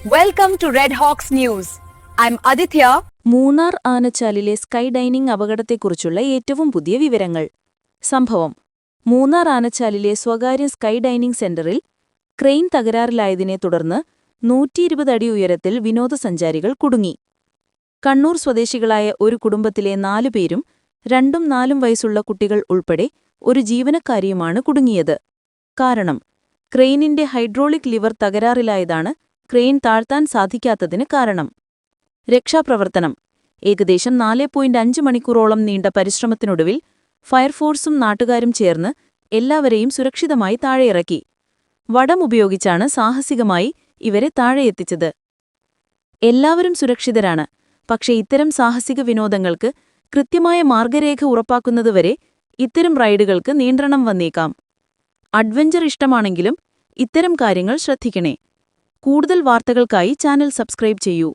Welcome to Red Hawks News. I'm Aditya. Munnar ആനച്ചാലിലെ sky dining അപകടത്തെക്കുറിച്ചുള്ള ഏറ്റവും പുതിയ വിവരങ്ങൾ. സംഭവം: മൂന്നാർ ആനച്ചാലിലെ സ്വകാര്യ സ്കൈ ഡൈനിംഗ് സെന്ററിൽ ക്രെയിൻ തകരാറിലായതിനെ തുടർന്ന് 120 അടി ഉയരത്തിൽ വിനോദസഞ്ചാരികൾ കുടുങ്ങി. കണ്ണൂർ സ്വദേശികളായ ഒരു കുടുംബത്തിലെ 4 പേരും 2ഉം 4ഉം വയസ്സുള്ള കുട്ടികൾ ഉൾപ്പെടെ ഒരു ജീവനക്കാരിയുമാണ് കുടുങ്ങിയത്. കാരണം ക്രെയിനിന്റെ ഹൈഡ്രോളിക് ലിവർ തകരാറിലായതാണ് ക്രെയിൻ താഴ്ത്താൻ സാധിക്കാത്തതിന് കാരണം. രക്ഷാപ്രവർത്തനം: ഏകദേശം 4.5 മണിക്കൂറോളം നീണ്ട പരിശ്രമത്തിനൊടുവിൽ ഫയർഫോഴ്സും നാട്ടുകാരും ചേർന്ന് എല്ലാവരെയും സുരക്ഷിതമായി താഴെയിറക്കി. വടമുപയോഗിച്ചാണ് സാഹസികമായി ഇവരെ താഴെയെത്തിച്ചത്. എല്ലാവരും സുരക്ഷിതരാണ്. പക്ഷേ ഇത്തരം സാഹസിക വിനോദങ്ങൾക്ക് കൃത്യമായ മാർഗരേഖ ഉറപ്പാക്കുന്നതുവരെ ഇത്തരം റൈഡുകൾക്ക് നിയന്ത്രണം വന്നേക്കാം. അഡ്വഞ്ചർ ഇഷ്ടമാണെങ്കിലും ഇത്തരം കാര്യങ്ങൾ ശ്രദ്ധിക്കണേ. കൂടുതൽ വാർത്തകൾക്കായി ചാനൽ സബ്സ്ക്രൈബ് ചെയ്യൂ.